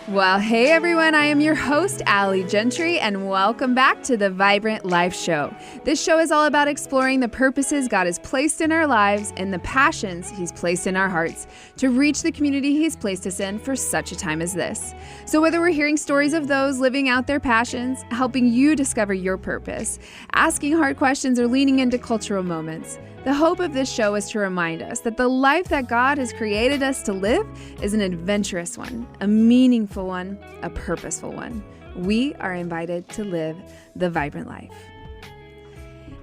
Well, hey everyone, I am your host, Gentry, and welcome back to the Vibrant Life Show. This show is all about exploring the purposes God has placed in our lives and the passions He's placed in our hearts to reach the community He's placed us in for such a time as this. So whether we're hearing stories of those living out their passions, helping you discover your purpose, asking hard questions, or leaning into cultural moments, the hope of this show is to remind us that the life that God has created us to live is an adventurous one, a meaningful one, a purposeful one. We are invited to live the vibrant life.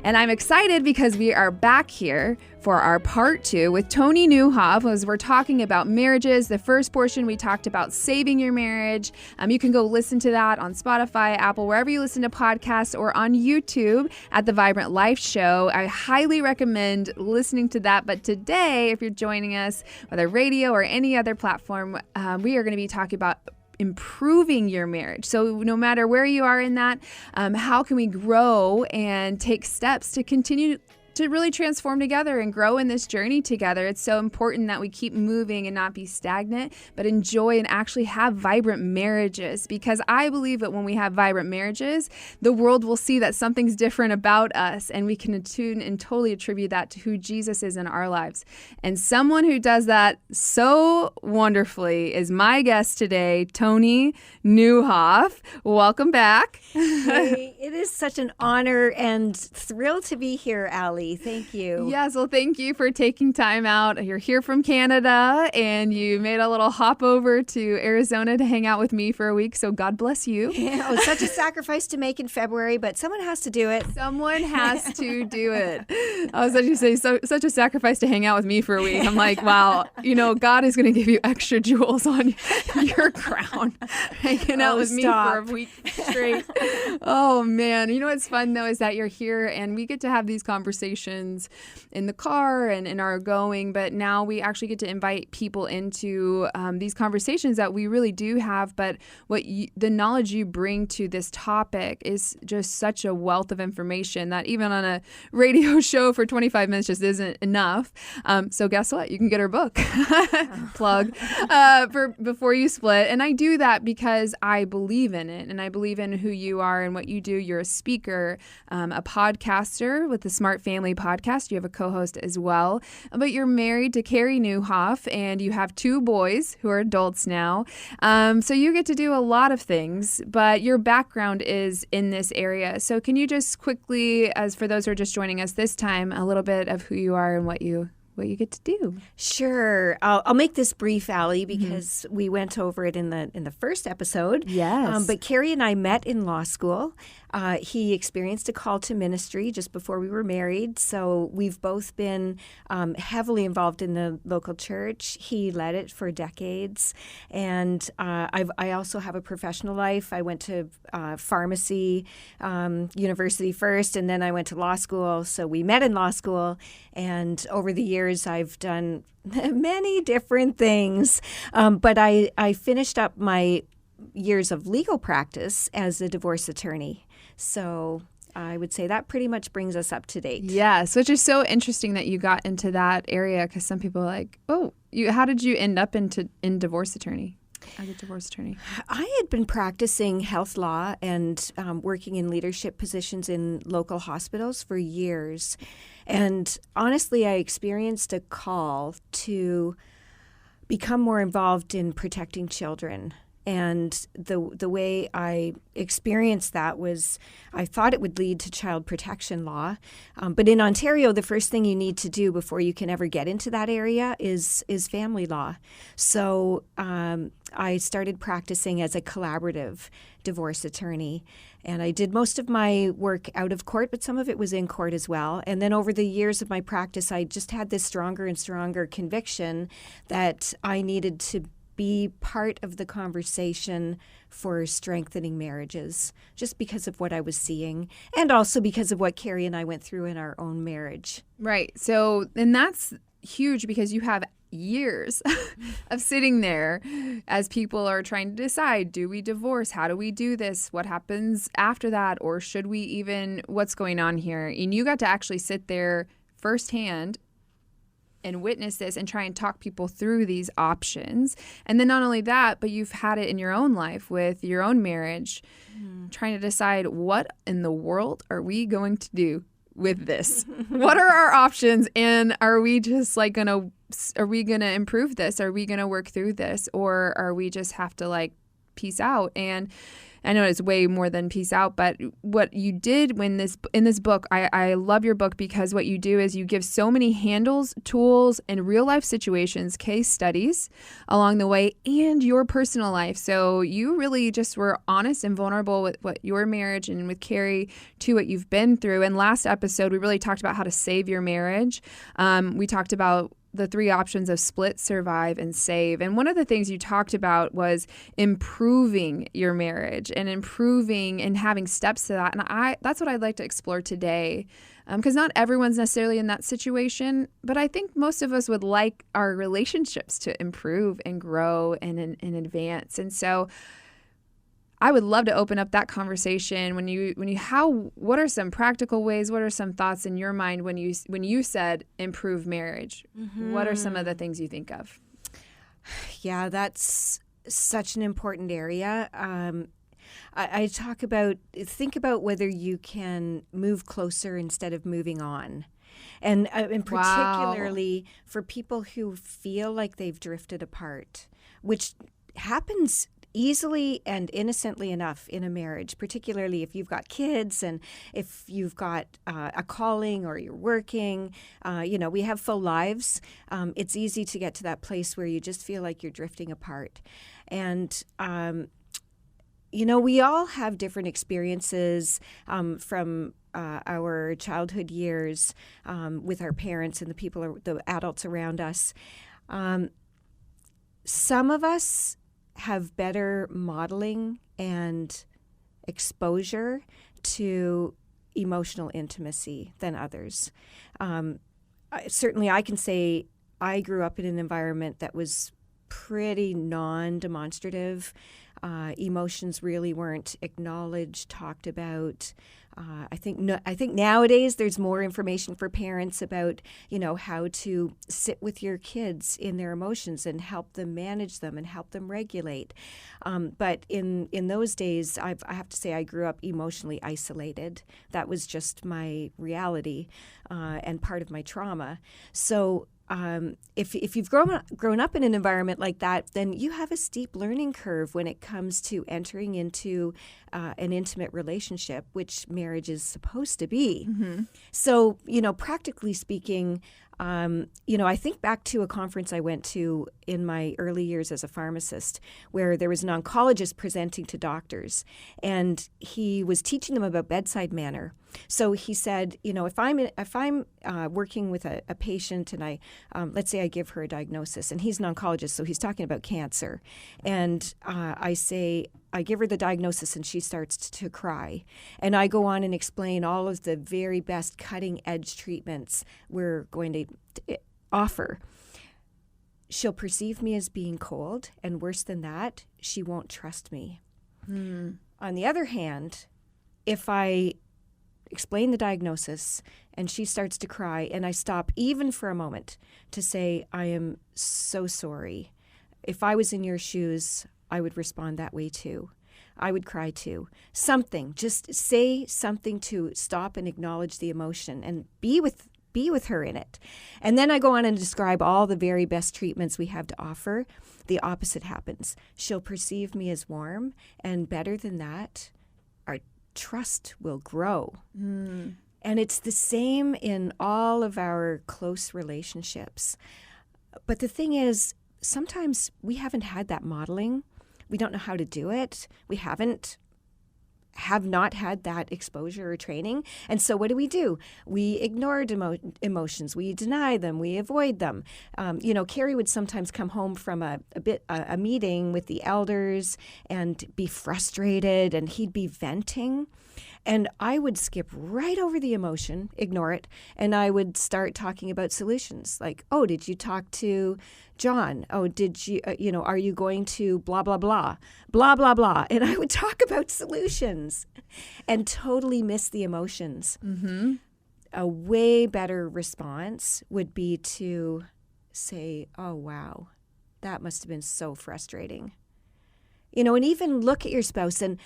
And I'm excited because we are back here for our part 2 with Toni Nieuwhof as we're talking about marriages. The first portion, we talked about saving your marriage. You can go listen to that on Spotify, Apple, wherever you listen to podcasts, or on YouTube at The Vibrant Life Show. I highly recommend listening to that. But today, if you're joining us, whether radio or any other platform, we are going to be talking about improving your marriage. So no matter where you are in that, how can we grow and take steps to continue to really transform together and grow in this journey together? It's so important that we keep moving and not be stagnant, but enjoy and actually have vibrant marriages, because I believe that when we have vibrant marriages, the world will see that something's different about us, and we can attune and totally attribute that to who Jesus is in our lives. And someone who does that so wonderfully is my guest today, Toni Nieuwhof. Welcome back. Hey, it is such an honor and thrill to be here, Allie. Thank you. Yes, well, thank you for taking time out. You're here from Canada, and you made a little hop over to Arizona to hang out with me for a week, so God bless you. Yeah, it was such a sacrifice to make in February, but someone has to do it. Someone has to do it. I was going to say, such a sacrifice to hang out with me for a week. I'm like, wow, God is going to give you extra jewels on your crown, hanging out with me for a week straight. Oh, man. You know what's fun, though, is that you're here, and we get to have these conversations in the car and in our going, but now we actually get to invite people into these conversations that we really do have. But the knowledge you bring to this topic is just such a wealth of information that even on a radio show for 25 minutes just isn't enough. So guess what? You can get her book. Plug. Before you split. And I do that because I believe in it, and I believe in who you are and what you do. You're a speaker, a podcaster with the Smart Family podcast. You have a co-host as well, but you're married to Toni Nieuwhof, and you have 2 boys who are adults now. So you get to do a lot of things, but your background is in this area. So can you just quickly, as for those who are just joining us this time, a little bit of who you are and what you get to do? Sure. I'll make this brief, Allie, because we went over it in the first episode. Yes. But Carrie and I met in law school. He experienced a call to ministry just before we were married, so we've both been heavily involved in the local church. He led it for decades, and I also have a professional life. I went to pharmacy university first, and then I went to law school, so we met in law school, and over the years I've done many different things, but I finished up my years of legal practice as a divorce attorney. So I would say that pretty much brings us up to date. Yes, which is so interesting that you got into that area, because some people are like, oh, how did you end up in divorce attorney? As a divorce attorney? I had been practicing health law and working in leadership positions in local hospitals for years. And honestly, I experienced a call to become more involved in protecting children. And the way I experienced that was I thought it would lead to child protection law. But in Ontario, the first thing you need to do before you can ever get into that area is family law. So I started practicing as a collaborative divorce attorney. And I did most of my work out of court, but some of it was in court as well. And then over the years of my practice, I just had this stronger and stronger conviction that I needed to be part of the conversation for strengthening marriages, just because of what I was seeing, and also because of what Carrie and I went through in our own marriage. Right. So, and that's huge, because you have years of sitting there as people are trying to decide, do we divorce? How do we do this? What happens after that? Or should we even, what's going on here? And you got to actually sit there firsthand and witness this and try and talk people through these options. And then not only that, but you've had it in your own life with your own marriage, trying to decide what in the world are we going to do with this? What are our options? And are we just like are we going to improve this? Are we going to work through this? Or are we just have to like peace out? And I know it's way more than peace out, but what you did in this book, I love your book because what you do is you give so many handles, tools, and real life situations, case studies along the way, and your personal life. So you really just were honest and vulnerable with what your marriage and with Carrie to what you've been through. And last episode, we really talked about how to save your marriage. We talked about the 3 options of split, survive, and save. And one of the things you talked about was improving your marriage and improving and having steps to that. And that's what I'd like to explore today, because not everyone's necessarily in that situation, but I think most of us would like our relationships to improve and grow and advance. And so I would love to open up that conversation. What are some practical ways? What are some thoughts in your mind when you said improve marriage? Mm-hmm. What are some of the things you think of? Yeah, that's such an important area. I talk about, think about whether you can move closer instead of moving on. And particularly for people who feel like they've drifted apart, which happens easily and innocently enough in a marriage, particularly if you've got kids and if you've got a calling or you're working. We have full lives. It's easy to get to that place where you just feel like you're drifting apart. And, we all have different experiences from our childhood years with our parents and the adults around us. Some of us have better modeling and exposure to emotional intimacy than others. Certainly, I can say I grew up in an environment that was pretty non-demonstrative. Emotions really weren't acknowledged, talked about. I think nowadays there's more information for parents about, how to sit with your kids in their emotions and help them manage them and help them regulate. But in those days, I have to say I grew up emotionally isolated. That was just my reality and part of my trauma. So if you've grown up in an environment like that, then you have a steep learning curve when it comes to entering into an intimate relationship, which marriage is supposed to be. Mm-hmm. So, practically speaking, I think back to a conference I went to in my early years as a pharmacist where there was an oncologist presenting to doctors, and he was teaching them about bedside manner. So he said, if I'm working with a patient and I let's say I give her a diagnosis, and he's an oncologist, so he's talking about cancer, and I give her the diagnosis and she starts to cry, and I go on and explain all of the very best cutting edge treatments we're going to offer. She'll perceive me as being cold, and worse than that, she won't trust me. On the other hand, if I explain the diagnosis and she starts to cry and I stop even for a moment to say, I am so sorry. If I was in your shoes, I would respond that way too. I would cry too. Something, just say something to stop and acknowledge the emotion and be with her in it. And then I go on and describe all the very best treatments we have to offer. The opposite happens. She'll perceive me as warm, and better than that, our trust will grow. And it's the same in all of our close relationships. But the thing is, sometimes we haven't had that modeling. We don't know how to do it. We have not had that exposure or training. And so what do? We ignore emotions. We deny them. We avoid them. Carrie would sometimes come home from a meeting with the elders and be frustrated, and he'd be venting. And I would skip right over the emotion, ignore it, and I would start talking about solutions. Like, oh, did you talk to John? Oh, did you, are you going to blah, blah, blah, blah, blah, blah. And I would talk about solutions and totally miss the emotions. Mm-hmm. A way better response would be to say, oh, wow, that must have been so frustrating. And even look at your spouse and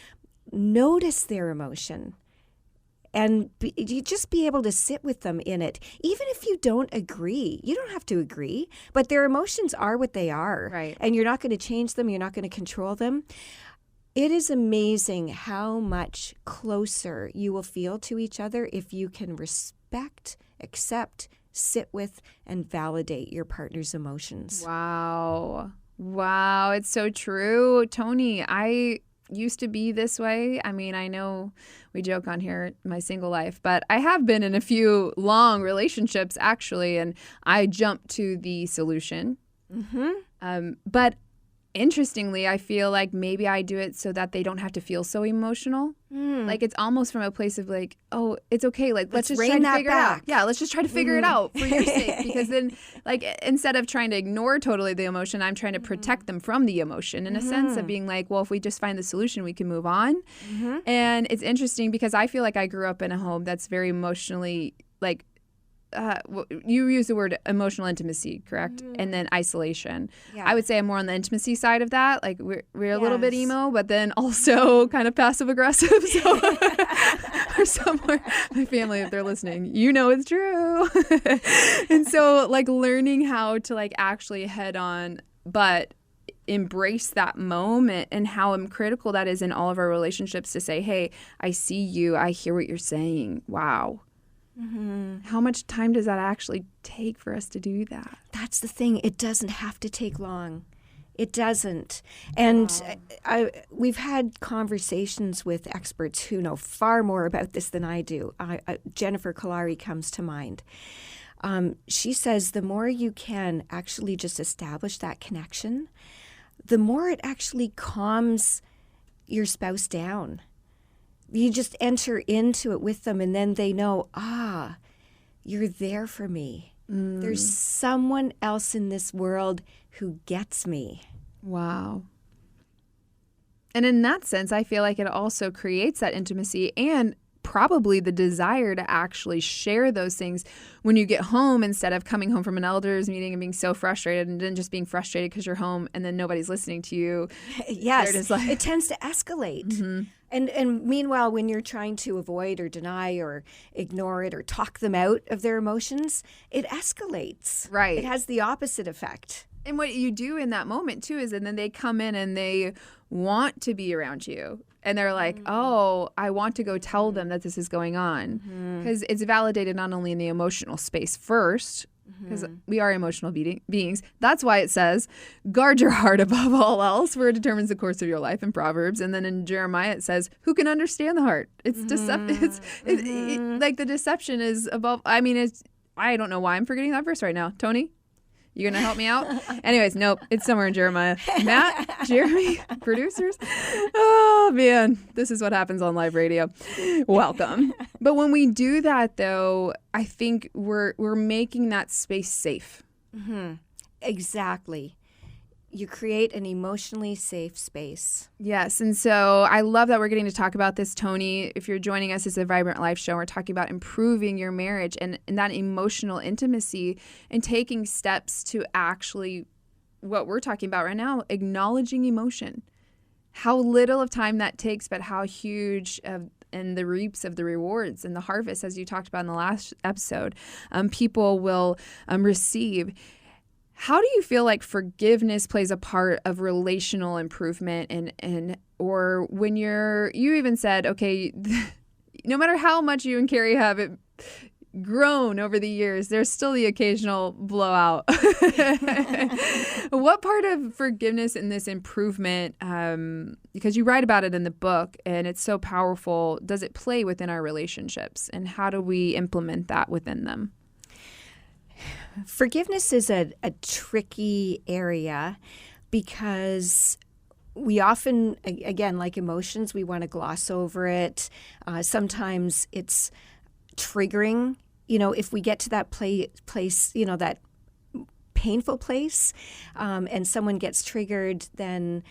notice their emotion. And you just be able to sit with them in it. Even if you don't agree, you don't have to agree, but their emotions are what they are. Right. And you're not going to change them. You're not going to control them. It is amazing how much closer you will feel to each other if you can respect, accept, sit with, and validate your partner's emotions. Wow. Wow. It's so true. Toni, I used to be this way. I mean, I know we joke on here, my single life, but I have been in a few long relationships actually, and I jumped to the solution. But interestingly, I feel like maybe I do it so that they don't have to feel so emotional. Like it's almost from a place of like, oh, it's okay. Like let's just try to figure it out. Yeah, let's just try to figure it out for your sake. Because then, like, instead of trying to ignore totally the emotion, I'm trying to protect them from the emotion in a sense of being like, well, if we just find the solution, we can move on. And it's interesting because I feel like I grew up in a home that's very emotionally like. You use the word emotional intimacy, correct? And then isolation. Yeah. I would say I'm more on the intimacy side of that. Like we're a little bit emo, but then also kind of passive aggressive. So or somewhere, my family, if they're listening, it's true. And so like learning how to like actually head on, but embrace that moment and how critical that is in all of our relationships to say, hey, I see you. I hear what you're saying. Wow. How much time does that actually take for us to do that? That's the thing. It doesn't have to take long. It doesn't. And we've had conversations with experts who know far more about this than I do. Jennifer Kalari comes to mind. She says the more you can actually just establish that connection, the more it actually calms your spouse down. You just enter into it with them, and then they know, you're there for me. There's someone else in this world who gets me. Wow. And in that sense, I feel like it also creates that intimacy and probably the desire to actually share those things when you get home instead of coming home from an elders meeting and being so frustrated and then just being frustrated because you're home and then nobody's listening to you. Yes, it tends to escalate. And meanwhile, when you're trying to avoid or deny or ignore it or talk them out of their emotions, it escalates. Right. It has the opposite effect. And what you do in that moment, too, is and then they come in and they want to be around you. And they're like, oh, I want to go tell them that this is going on. Because it's validated not only in the emotional space first, because we are emotional beings. That's why it says, guard your heart above all else, for it determines the course of your life in Proverbs. And then in Jeremiah, it says, who can understand the heart? It's deceptive. Like the deception is above. I mean, I don't know why I'm forgetting that verse right now. Toni? You gonna help me out? Anyways, nope. It's somewhere in Jeremiah. Matt, Jeremy, producers. Oh man, this is what happens on live radio. Welcome. But when we do that, though, I think we're making that space safe. Exactly. You create an emotionally safe space. Yes. And so I love that we're getting to talk about this, Toni. If you're joining us, it's a Vibrant Life Show. We're talking about improving your marriage and that emotional intimacy and taking steps to actually, what we're talking about right now, acknowledging emotion. How little of time that takes, but how huge and the reaps of the rewards and the harvest, as you talked about in the last episode, people will receive. How do you feel like forgiveness plays a part of relational improvement and or when you even said, okay, no matter how much you and Carrie have it grown over the years, there's still the occasional blowout. What part of forgiveness in this improvement, because you write about it in the book and it's so powerful, does it play within our relationships and how do we implement that within them? Forgiveness is a tricky area because we often, again, like emotions, we want to gloss over it. Sometimes it's triggering. If we get to that place, that painful place, and someone gets triggered, then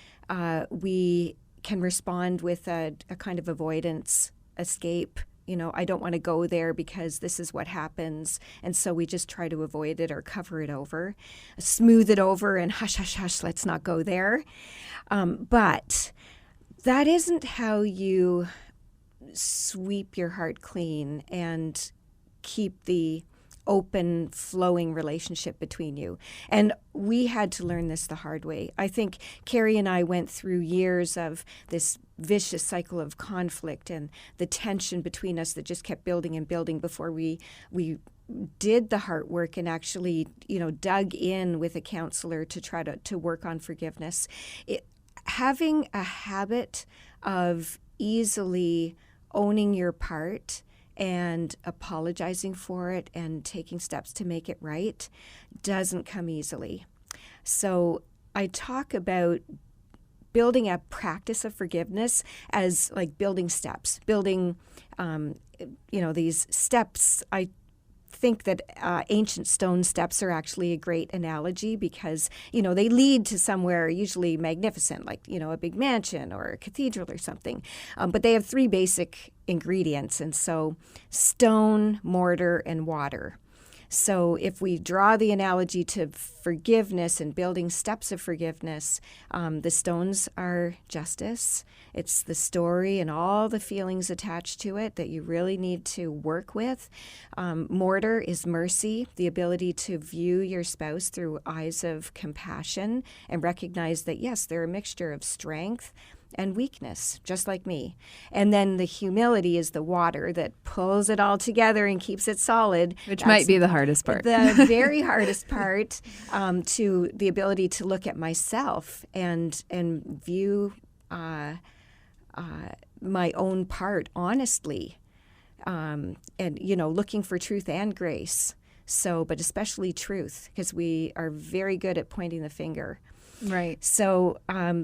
we can respond with a kind of avoidance, escape, I don't want to go there because this is what happens. And so we just try to avoid it or cover it over, smooth it over and hush, hush, hush, let's not go there. But that isn't how you sweep your heart clean and keep the open, flowing relationship between you. And we had to learn this the hard way. I think Carrie and I went through years of this vicious cycle of conflict and the tension between us that just kept building and building before we did the heart work and actually, dug in with a counselor to try to work on forgiveness. Having a habit of easily owning your part and apologizing for it and taking steps to make it right doesn't come easily. So I talk about building a practice of forgiveness as like building steps, building, these steps. I think that ancient stone steps are actually a great analogy because, they lead to somewhere usually magnificent, like, a big mansion or a cathedral or something. But they have three basic ingredients. And so stone, mortar, and water. So if we draw the analogy to forgiveness and building steps of forgiveness, the stones are justice. It's the story and all the feelings attached to it that you really need to work with. Mortar is mercy, the ability to view your spouse through eyes of compassion and recognize that, yes, they're a mixture of strength and weakness, just like me. And then the humility is the water that pulls it all together and keeps it solid. Which might be the hardest part. The very hardest part, to the ability to look at myself and view my own part honestly, and, looking for truth and grace. So, but especially truth, because we are very good at pointing the finger. Right. So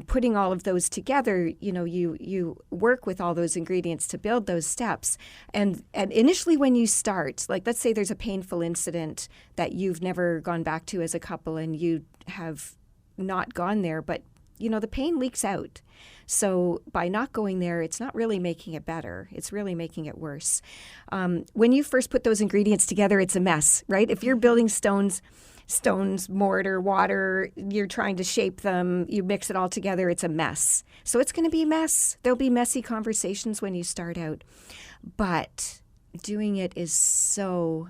putting all of those together, you work with all those ingredients to build those steps. And initially when you start, like let's say there's a painful incident that you've never gone back to as a couple and you have not gone there, but, the pain leaks out. So by not going there, it's not really making it better. It's really making it worse. When you first put those ingredients together, it's a mess, right? If you're building stones, mortar, water, you're trying to shape them, you mix it all together, it's a mess. So it's going to be a mess. There'll be messy conversations when you start out. But doing it is so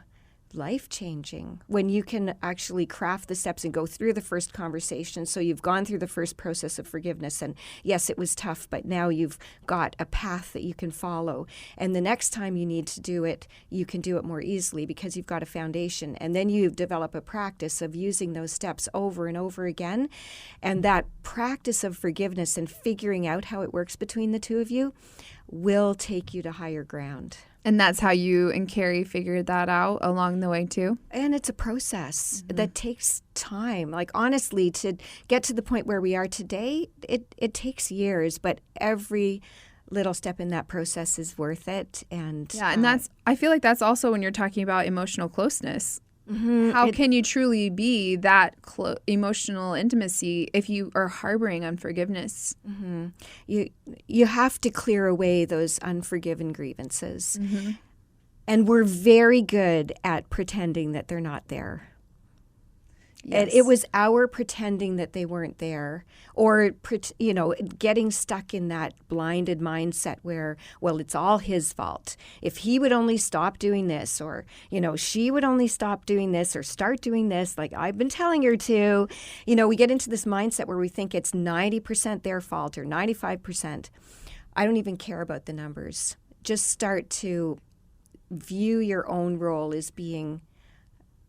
life-changing when you can actually craft the steps and go through the first conversation. So you've gone through the first process of forgiveness, and yes, it was tough, but now you've got a path that you can follow. And the next time you need to do it, you can do it more easily because you've got a foundation. And then you develop a practice of using those steps over and over again. And that practice of forgiveness and figuring out how it works between the two of you will take you to higher ground. And that's how you and Carrie figured that out along the way too? And it's a process that takes time. Like honestly, to get to the point where we are today, it takes years, but every little step in that process is worth it. And yeah, and I feel like that's also when you're talking about emotional closeness. Mm-hmm. How can you truly be that emotional intimacy if you are harboring unforgiveness? Mm-hmm. You have to clear away those unforgiven grievances. Mm-hmm. And we're very good at pretending that they're not there. Yes. And it was our pretending that they weren't there, or getting stuck in that blinded mindset where, well, it's all his fault. If he would only stop doing this, or she would only stop doing this or start doing this, like I've been telling her to. We get into this mindset where we think it's 90% their fault or 95%. I don't even care about the numbers. Just start to view your own role as being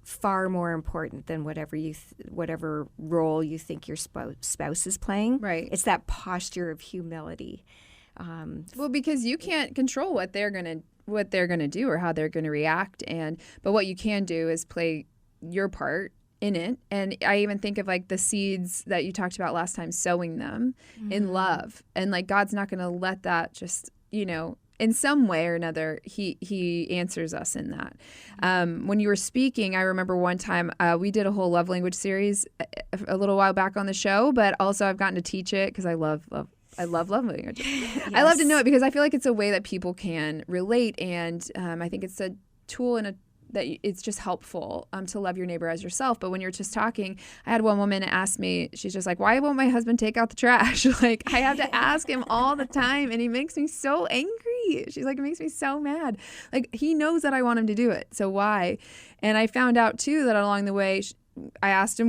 far more important than whatever role you think your spouse is playing. Right. It's that posture of humility. Well, because you can't control what they're gonna do or how they're gonna react, but what you can do is play your part in it. And I even think of like the seeds that you talked about last time, sowing them in love, and like God's not gonna let that just in some way or another, he answers us in that. When you were speaking, I remember one time we did a whole love language series a little while back on the show, but also I've gotten to teach it because I love I love love languages. Yes. I love to know it because I feel like it's a way that people can relate, and I think it's a tool that it's just helpful to love your neighbor as yourself. But when you're just talking, I had one woman ask me, she's just like, why won't my husband take out the trash? Like, I have to ask him all the time, and he makes me so angry. She's like, it makes me so mad. Like, he knows that I want him to do it, so why? And I found out too that along the way, I asked her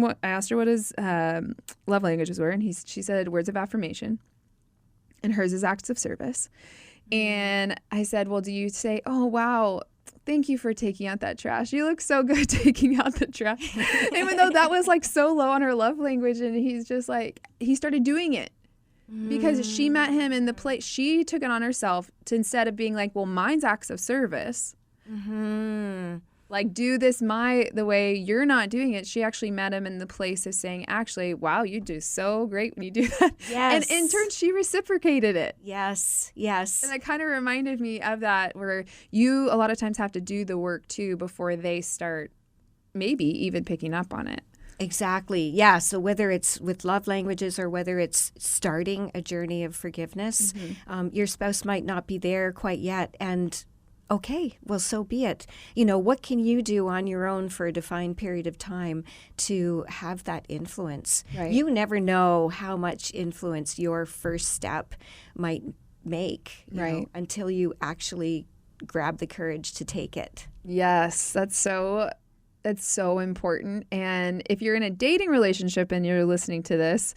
what his love languages were, and she said words of affirmation, and hers is acts of service. And I said, well, do you say, oh, wow, thank you for taking out that trash. You look so good taking out the trash. Even though that was like so low on her love language. And he's just like, he started doing it because she met him in the place. She took it on herself to, instead of being like, well, mine's acts of service. Like, do this the way you're not doing it. She actually met him in the place of saying, actually, wow, you do so great when you do that. Yes. And in turn, she reciprocated it. Yes. And it kind of reminded me of that, where you a lot of times have to do the work too before they start maybe even picking up on it. Exactly. Yeah. So whether it's with love languages or whether it's starting a journey of forgiveness, your spouse might not be there quite yet. And okay, well, so be it. You know, what can you do on your own for a defined period of time to have that influence? Right. You never know how much influence your first step might make, you know, until you actually grab the courage to take it. Yes, that's so important. And if you're in a dating relationship and you're listening to this,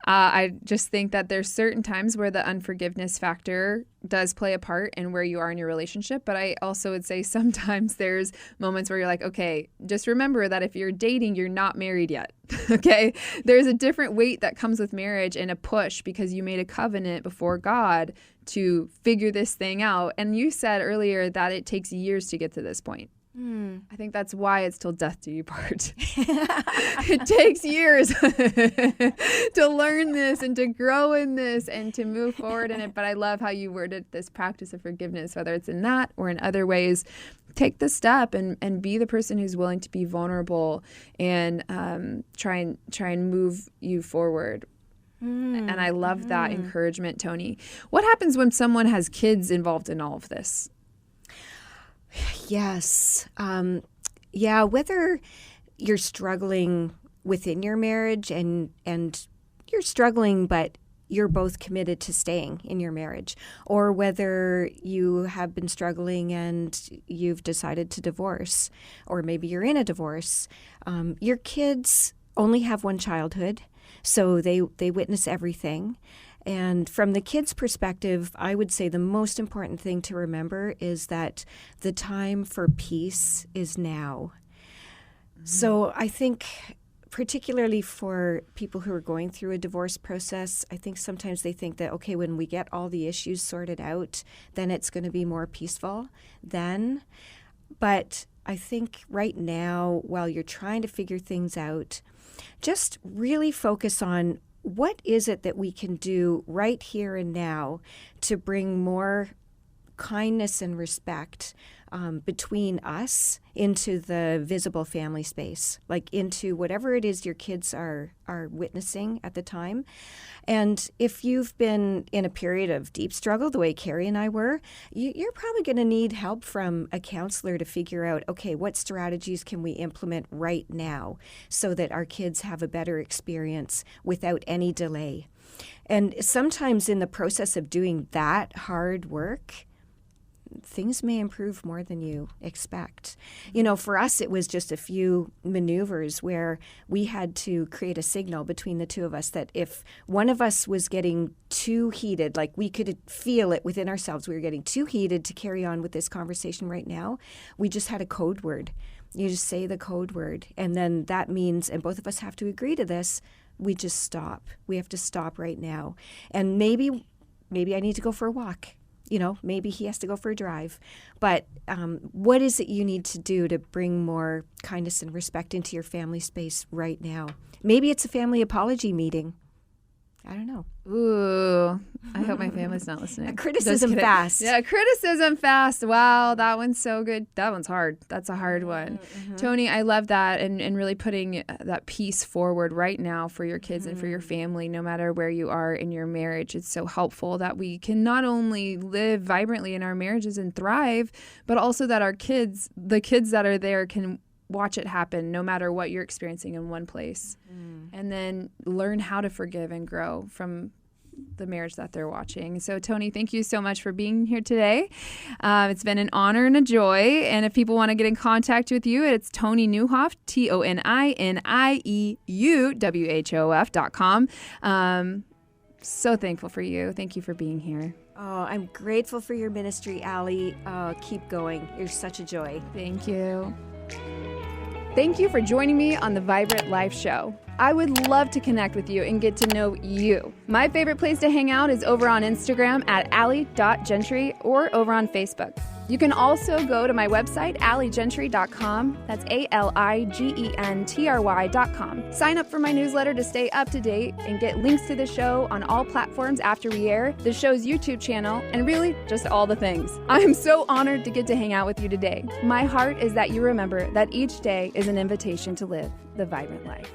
I just think that there's certain times where the unforgiveness factor does play a part in where you are in your relationship. But I also would say sometimes there's moments where you're like, okay, just remember that if you're dating, you're not married yet. Okay. There's a different weight that comes with marriage and a push because you made a covenant before God to figure this thing out. And you said earlier that it takes years to get to this point. I think that's why it's till death do you part. It takes years to learn this and to grow in this and to move forward in it. But I love how you worded this practice of forgiveness, whether it's in that or in other ways. Take the step and be the person who's willing to be vulnerable and try and move you forward. And I love that encouragement, Toni. What happens when someone has kids involved in all of this? Yes. Whether you're struggling within your marriage and you're struggling, but you're both committed to staying in your marriage, or whether you have been struggling and you've decided to divorce, or maybe you're in a divorce, your kids only have one childhood, so they witness everything. And from the kids' perspective, I would say the most important thing to remember is that the time for peace is now. So I think particularly for people who are going through a divorce process, I think sometimes they think that, okay, when we get all the issues sorted out, then it's going to be more peaceful then. But I think right now, while you're trying to figure things out, just really focus on what is it that we can do right here and now to bring more kindness and respect between us into the visible family space, like into whatever it is your kids are witnessing at the time. And if you've been in a period of deep struggle, the way Carrie and I were, you're probably going to need help from a counselor to figure out, okay, what strategies can we implement right now so that our kids have a better experience without any delay. And sometimes in the process of doing that hard work, things may improve more than you expect. You know, for us, it was just a few maneuvers where we had to create a signal between the two of us that if one of us was getting too heated, like we could feel it within ourselves, we were getting too heated to carry on with this conversation right now, we just had a code word. You just say the code word, and then that means, and both of us have to agree to this, we just stop. We have to stop right now. And maybe I need to go for a walk. You know, maybe he has to go for a drive. But what is it you need to do to bring more kindness and respect into your family space right now? Maybe it's a family apology meeting. I don't know. Ooh, I hope my family's not listening. Criticism fast. Yeah, criticism fast. Wow, that one's so good. That one's hard. That's a hard one. Toni, I love that and really putting that piece forward right now for your kids and for your family, no matter where you are in your marriage. It's so helpful that we can not only live vibrantly in our marriages and thrive, but also that our kids, the kids that are there, can watch it happen no matter what you're experiencing in one place. And then learn how to forgive and grow from the marriage that they're watching. So Toni, thank you so much for being here today. It's been an honor and a joy. And if people want to get in contact with you, it's Toni Nieuwhof, ToniNieuwhof.com. So thankful for you. Thank you for being here. Oh, I'm grateful for your ministry, Allie. Keep going. You're such a joy. Thank you. Thank you for joining me on the Vibrant Life Show. I would love to connect with you and get to know you. My favorite place to hang out is over on Instagram at allie.gentry or over on Facebook. You can also go to my website, alliegentry.com. That's ALIGENTRY.com. Sign up for my newsletter to stay up to date and get links to the show on all platforms after we air, the show's YouTube channel, and really just all the things. I am so honored to get to hang out with you today. My heart is that you remember that each day is an invitation to live the vibrant life.